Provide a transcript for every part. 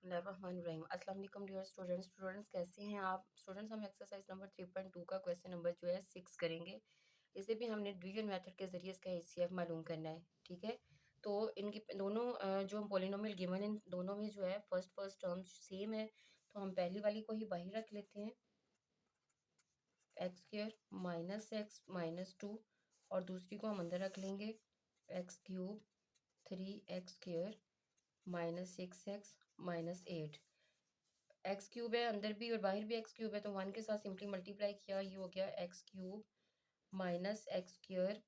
बिस्मिल्लाहिर्रहमानिर्रहीम। अस्सलाम वालेकुम डियर स्टूडेंट्स कैसे हैं आप स्टूडेंट्स। हम एक्सरसाइज नंबर 3.2 का क्वेश्चन नंबर जो है 6 करेंगे। इसे भी हमने डिवीजन मेथड के ज़रिए इसका एचसीएफ मालूम करना है। ठीक है, तो इनकी दोनों जो पॉलिनोमियल गिवन इन दोनों में जो है फर्स्ट टर्म सेम है, तो हम पहली वाली को ही बाहर रख लेते हैं, x square minus x minus two, और दूसरी को हम अंदर रख लेंगे, x cube 3x square minus 6x minus 8। X cube है अंदर भी और बाहर भी एक्स क्यूब है, तो 1 के साथ सिंपली मल्टीप्लाई किया, ये हो गया x cube minus x square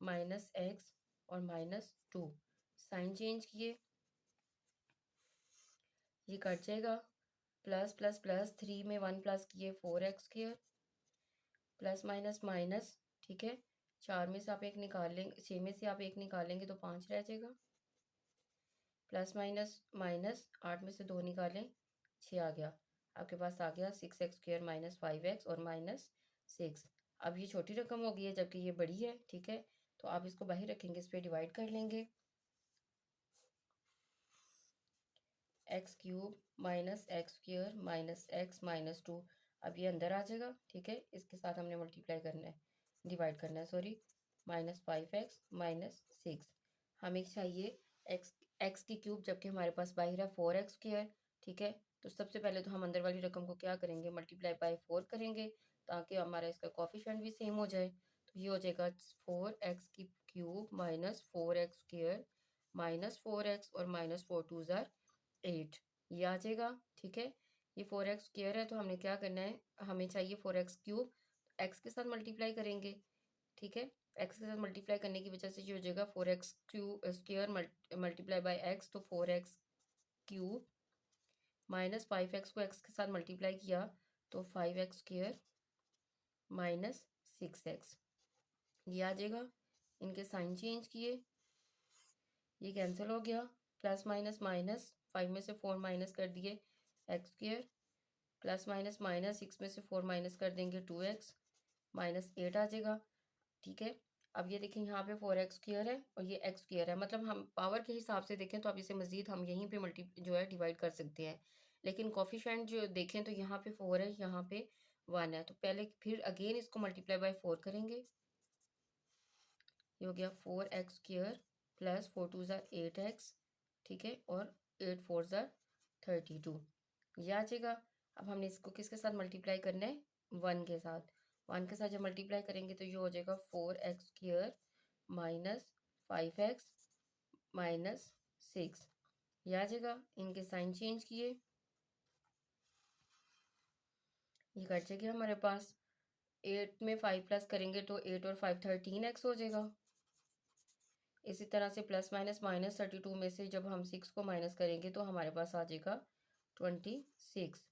minus x और माइनस 2। साइन चेंज किए, ये कट जाएगा, प्लस प्लस प्लस 3 में 1 प्लस किए 4x square plus minus minus. ठीक है, 4 में से आप एक निकाल लेंगे, 6 में से आप एक निकालेंगे तो 5 रह जाएगा, प्लस माइनस माइनस 8 में से 2 निकालें 6 आ गया, आपके पास आ गया 6x स्क्वायर माइनस 5x और माइनस 6। अब ये छोटी रकम हो गई है जबकि ये बड़ी है। ठीक है, तो आप इसको बाहर रखेंगे, इस पर डिवाइड कर लेंगे, x cube minus x square minus x minus 2। अब ये अंदर आ जाएगा। ठीक है, इसके साथ हमने मल्टीप्लाई करना है, डिवाइड करना है सॉरी, माइनस 5x माइनस 6। हमें चाहिए एक्स एक्स की क्यूब, जबकि हमारे पास बाहर है 4x स्क्वायर। ठीक है, तो सबसे पहले तो हम अंदर वाली रकम को क्या करेंगे, मल्टीप्लाई बाय 4 करेंगे, ताकि हमारा इसका कोफिशिएंट भी सेम हो जाए। तो ये हो जाएगा 4x की cube minus 4x square minus 4x और माइनस 4 टू ज़ार 8, ये आ जाएगा। ठीक है, ये 4x स्क्वायर है, तो हमने क्या करना है, हमें चाहिए 4x क्यूब, x के साथ मल्टीप्लाई करेंगे। ठीक है, x के साथ मल्टीप्लाई करने की वजह से ये हो जाएगा 4x cube square multiply by x, तो 4x क्यूब माइनस 5x को x के साथ मल्टीप्लाई किया तो 5x स्क्वायर माइनस 6x, ये आ जाएगा। इनके साइन चेंज किए, ये कैंसिल हो गया, प्लस माइनस माइनस 5 में से 4 माइनस कर दिए, x square plus minus minus 6 में से 4 माइनस कर देंगे 2x माइनस 8 आ जाएगा। ठीक है, अब ये देखें यहाँ पे 4x स्क्वायर है और ये x स्क्वायर है, मतलब हम पावर के हिसाब से देखें तो अब इसे मज़ीद हम यहीं पे मल्टी जो है डिवाइड कर सकते हैं, लेकिन कोफिशिएंट जो देखें तो यहाँ पे 4 है, यहाँ पे 1 है, तो पहले फिर अगेन इसको मल्टीप्लाई बाय 4 करेंगे, ये हो गया 4x स्क्वायर प्लस 4 टू ज़ार 8x। ठीक है, और 8 4 ज़ार 32, ये आ जाएगा। अब हमने इसको किसके साथ मल्टीप्लाई करना है, 1 के साथ। 1 के साथ जब मल्टीप्लाई करेंगे तो ये हो जाएगा 4x square minus 5x minus 6, ये आ जाएगा। इनके साइन चेंज किए, ये कट जाएगा हमारे पास, 8 में 5 प्लस करेंगे तो 8 और 5 13x हो जाएगा। इसी तरह से प्लस माइनस माइनस 32 में से जब हम 6 को माइनस करेंगे तो हमारे पास आ जाएगा 26।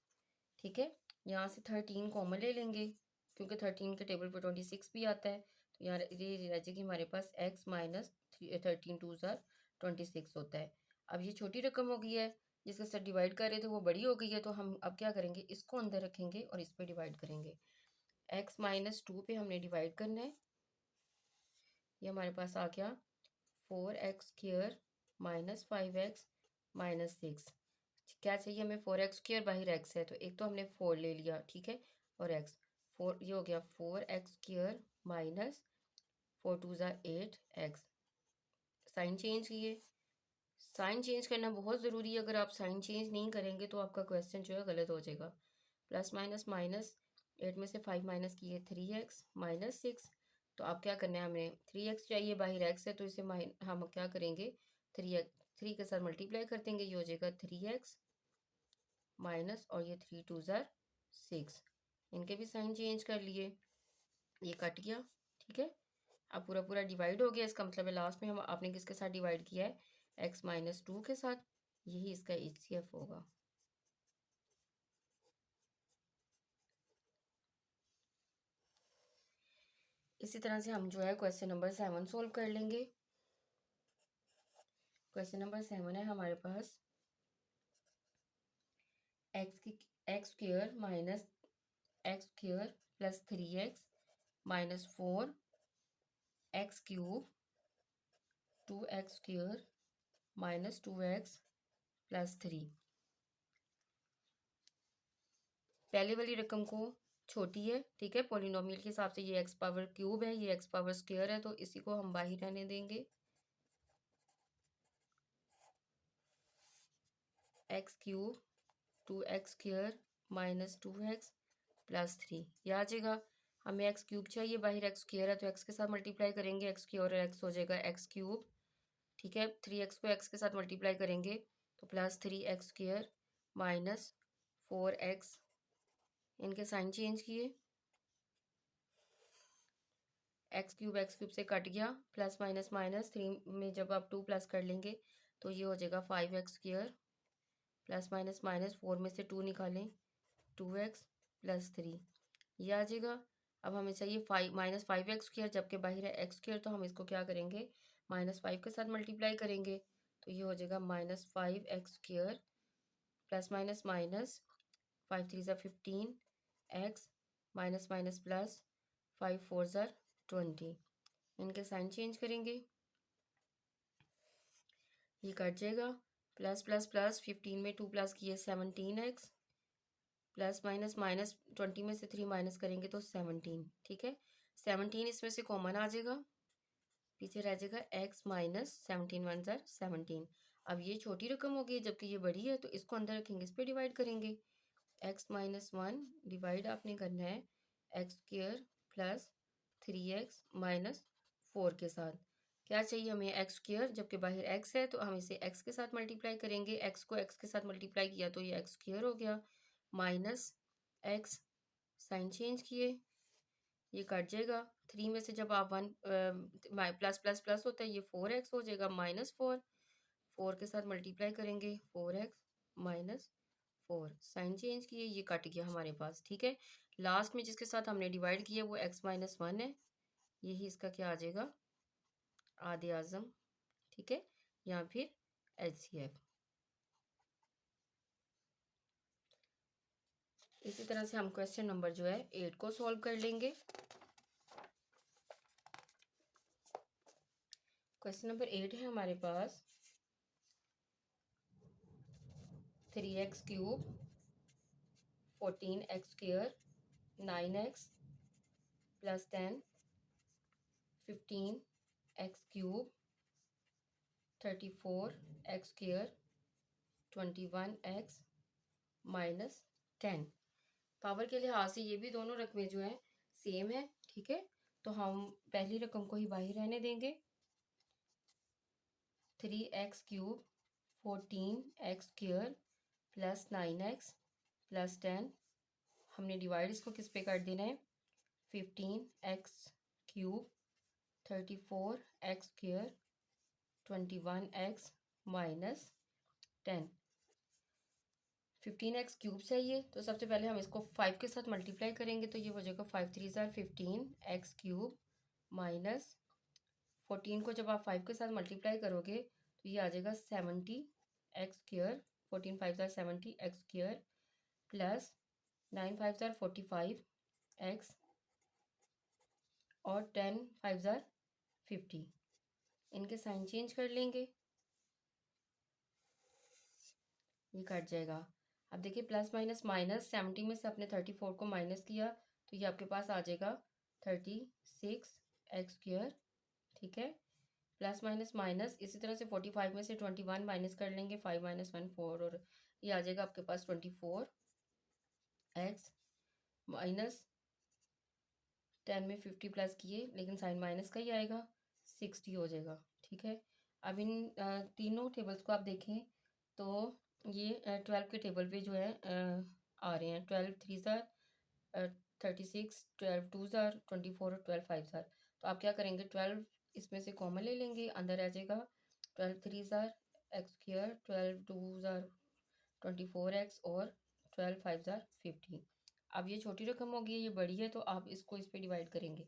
ठीक है, यहाँ से 13 कॉमन ले लेंगे, क्योंकि 13 के टेबल पर 26 भी आता है, तो यहाँ ये रह जाएगी हमारे पास x माइनस 13 टू ज़ार 26 होता है। अब ये छोटी रकम हो गई है, जिसके साथ डिवाइड कर रहे थे वो बड़ी हो गई है, तो हम अब क्या करेंगे, इसको अंदर रखेंगे और इस पर डिवाइड करेंगे। x माइनस 2 पे हमने डिवाइड करना है, ये हमारे पास आ गया 4x square minus 5x minus 6। क्या चाहिए हमें, 4x स्क्वायर बाहर x है, तो एक तो हमने 4 ले लिया। ठीक है, और x 4, ये हो गया 4x स्क्वायर माइनस 4 टू ज़ार 8x। साइन चेंज किए, साइन चेंज करना बहुत ज़रूरी है, अगर आप साइन चेंज नहीं करेंगे तो आपका क्वेश्चन जो है गलत हो जाएगा। प्लस माइनस माइनस 8 में से 5 माइनस किए 3x माइनस 6, तो आप क्या करना है, हमें 3x चाहिए, बाहर x है, तो इसे हम क्या करेंगे, 3 के साथ मल्टीप्लाई कर देंगे, ये हो जाएगा 3x माइनस, और ये 3 टू ज़ार 6। इनके भी साइन चेंज कर लिए, ये कट गया। ठीक है, अब पूरा पूरा डिवाइड हो गया, इसका मतलब है लास्ट में हम आपने किसके साथ डिवाइड किया है, x माइनस 2 के साथ, यही इसका HCF होगा। इसी तरह से हम जो है क्वेश्चन नंबर 7 सोल्व कर लेंगे। क्वेश्चन नंबर 7 है हमारे पास, x square minus x square plus 3x minus 4x cube 2x square minus 2x plus 3। पहले वाली रकम को छोटी है, ठीक है, पोलिनोमियल के हिसाब से ये एक्स पावर क्यूब है, ये एक्स पावर स्क्वायर है, तो इसी को हम बाहर रहने देंगे। X cube 2x square minus 2x plus 3, ये आ जाएगा। हमें एक्स क्यूब चाहिए, बाहर एक्स स्क्वायर है तो एक्स के साथ मल्टीप्लाई करेंगे, एक्स स्क्वायर और एक्स हो जाएगा एक्स क्यूब, ठीक है। 3x को एक्स के साथ मल्टीप्लाई करेंगे तो plus 3x square minus 4x, इनके साइन चेंज किए, एक्स क्यूब से कट गया, प्लस माइनस माइनस 3 में जब आप 2 प्लस कर लेंगे तो ये हो जाएगा 5x square, plus minus minus 4 में से 2 निकालें 2x प्लस 3, ये आ जाएगा। अब हमें चाहिए -5x स्क्वायर, जबकि बाहर है एक्स स्क्वायर, तो हम इसको क्या करेंगे -5 के साथ मल्टीप्लाई करेंगे तो ये हो जाएगा -5x square plus minus minus 5 3 ज़ा 15 x माइनस माइनस प्लस 5 4 ज़ा 20, इनके साइन चेंज करेंगे, ये कट जाएगा। प्लस प्लस प्लस 15 में 2 प्लस किए 17x प्लस माइनस माइनस 20 में से 3 माइनस करेंगे तो 17, ठीक है। 17 इसमें से कॉमन आ जाएगा, पीछे रह जाएगा x माइनस 17 1 ज़ा 17। अब ये छोटी रकम होगी जबकि ये बड़ी है, तो इसको अंदर रखेंगे, इस पर डिवाइड करेंगे। x माइनस 1 डिवाइड आपने करना है x square plus 3x minus 4 के साथ। क्या चाहिए हमें एक्स स्क्वायर, जबकि बाहर x है तो हम इसे x के साथ मल्टीप्लाई करेंगे, x को x के साथ मल्टीप्लाई किया तो ये एक्स स्क्वायर हो गया, माइनस x, साइन चेंज किए, ये कट जाएगा। 3 में से जब आप 1 प्लस प्लस प्लस होता है, ये 4x हो जाएगा -4, 4 के साथ मल्टीप्लाई करेंगे 4x माइनस 4, साइन चेंज किए, ये कट गया हमारे पास, ठीक है। लास्ट में जिसके साथ हमने डिवाइड किया वो x माइनस 1 है, यही इसका क्या आ जाएगा आधे आज़म, ठीक है, या फिर HCF। इसी तरह से हम क्वेश्चन नंबर जो है 8 को सॉल्व कर लेंगे। क्वेश्चन नंबर 8 है हमारे पास 3x cube 14x square 9x plus 10 15x cube 34x square 21x minus 10। Power के लिहाज से ये भी दोनों रकमें जो हैं सेम है, ठीक है, तो हम पहली रकम को ही बाहर रहने देंगे। 3x cube 14x square plus 9x plus 10, हमने डिवाइड इसको किस पे कर देना है 15x cube 34x square 21x minus 10। 15x cube चाहिए तो सबसे पहले हम इसको 5 के साथ मल्टीप्लाई करेंगे तो ये हो जाएगा 5 3 ज़ा 15x क्यूब माइनस 14 को जब आप 5 के साथ मल्टीप्लाई करोगे तो ये आ जाएगा 70x स्क्वायर, 14 5 ज़ा 70x स्क्वायर प्लस 9 5 ज़ा 45x और 10 5 ज़ा 50, इनके साइन चेंज कर लेंगे, ये कट जाएगा। अब देखिए प्लस माइनस माइनस 70 में से अपने 34 को माइनस किया तो ये आपके पास आ जाएगा 36x स्क्वायर, ठीक है, प्लस माइनस माइनस इसी तरह से 45 में से 21 माइनस कर लेंगे, 5 माइनस 1 4, और ये आ जाएगा आपके पास 24x माइनस 10 में 50 प्लस किए लेकिन साइन माइनस का ही आएगा, 60 हो जाएगा, ठीक है। अब इन तीनों टेबल्स को आप देखें तो ये 12 के टेबल पे जो है आ रहे हैं, 12 3 ज़ा 36, 12 2 ज़ा 24 और 12 5 ज़ा, तो आप क्या करेंगे 12 इसमें से कॉमन ले लेंगे, अंदर आ जाएगा 12 3 ज़ा x स्क्वायर, 12 2 ज़ा 24x और 12 5 ज़ा 50। अब ये छोटी रकम होगी, ये बड़ी है तो आप इसको इस पे डिवाइड करेंगे,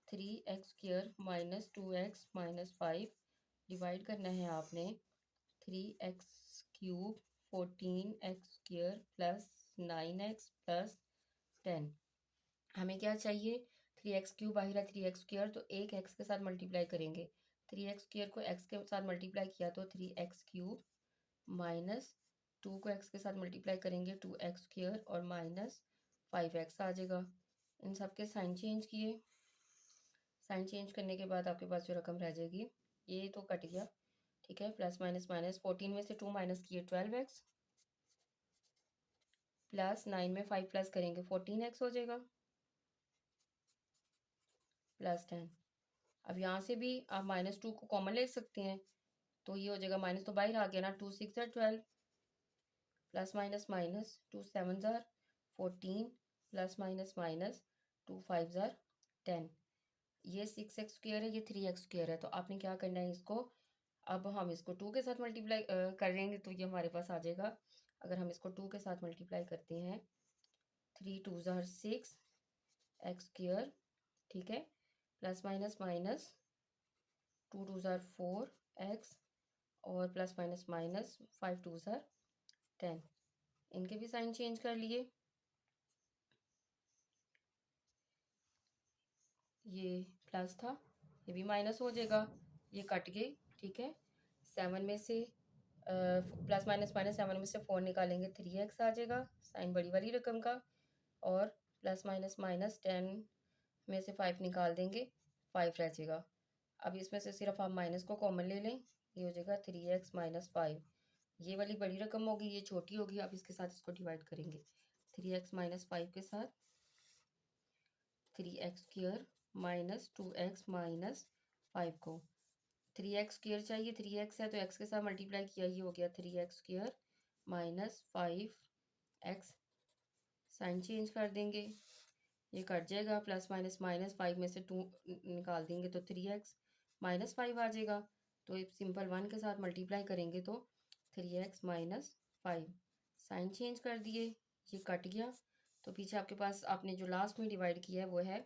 3x square minus 2x minus 5 divide करना है आपने 3x cube 14x square plus 9x plus 10। हमें क्या चाहिए 3x क्यूब बाहर है 3x स्क्वायर, तो एक x के साथ मल्टीप्लाई करेंगे, 3x स्क्वायर को x के साथ मल्टीप्लाई किया तो 3x क्यूब माइनस 2 को x के साथ मल्टीप्लाई करेंगे 2x स्क्वायर और माइनस 5x आ जाएगा। इन सब के साइन चेंज किए, साइन चेंज करने के बाद आपके पास जो रकम रह जाएगी ये तो कट गया, ठीक है। प्लस माइनस माइनस, 14 में से 2 माइनस किए 12x, प्लस 9 में 5 प्लस करेंगे 14x हो जाएगा, प्लस 10। अब यहाँ से भी आप -2 को कॉमन ले सकते हैं, तो ये हो जाएगा, माइनस तो बाहर आ गया ना, 2 6 ज़ार 12, प्लस माइनस माइनस 2 7 ज़ार 14, प्लस माइनस माइनस 2 5 ज़ार 10। ये 6x स्क्वायर है, ये 3x स्क्वायर है, तो आपने क्या करना है इसको, अब हम इसको 2 के साथ मल्टीप्लाई करेंगे तो ये हमारे पास आ जाएगा। अगर हम इसको 2 के साथ मल्टीप्लाई करते हैं, 3 2 ज़ार 6 एक्स स्क्वायर, ठीक है, प्लस माइनस माइनस 2 2 ज़ार 4 एक्स, और प्लस माइनस माइनस 5 2 ज़ार 10। इनके भी साइन चेंज कर लिए, ये प्लस था, ये भी माइनस हो जाएगा, ये कट गए, ठीक है। 7 में से प्लस माइनस माइनस 7 में से 4 निकालेंगे 3x आ जाएगा, साइन बड़ी वाली रकम का, और प्लस माइनस माइनस 10 में से 5 निकाल देंगे, 5 रह जाएगा। अब इसमें से सिर्फ आप माइनस को कॉमन ले लें, ये हो जाएगा 3x माइनस 5। ये वाली बड़ी रकम होगी, ये छोटी होगी, अब इसके साथ इसको डिवाइड करेंगे, 3x माइनस 5 के साथ 3x square minus 2x minus 5 को, 3x स्क्वायर चाहिए, 3x है तो x के साथ मल्टीप्लाई किया, ये हो गया 3x square minus 5x, sign change कर देंगे, ये कट जाएगा, प्लस माइनस माइनस 5 में से 2 निकाल देंगे तो 3x माइनस 5 आ जाएगा, तो एक सिंपल 1 के साथ मल्टीप्लाई करेंगे तो 3x माइनस 5, साइन चेंज कर दिए, ये कट गया, तो पीछे आपके पास आपने जो लास्ट में डिवाइड किया है वो है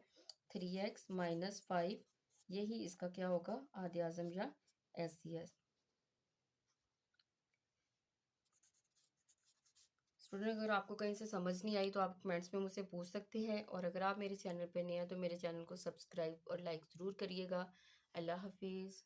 3x माइनस 5, यही इसका क्या होगा, आधे आज़म या SCS। स्टूडेंट, अगर आपको कहीं से समझ नहीं आई तो आप कमेंट्स में मुझसे पूछ सकते हैं, और अगर आप मेरे चैनल पर नए हैं तो मेरे चैनल को सब्सक्राइब और लाइक ज़रूर करिएगा। अल्लाह हाफिज़।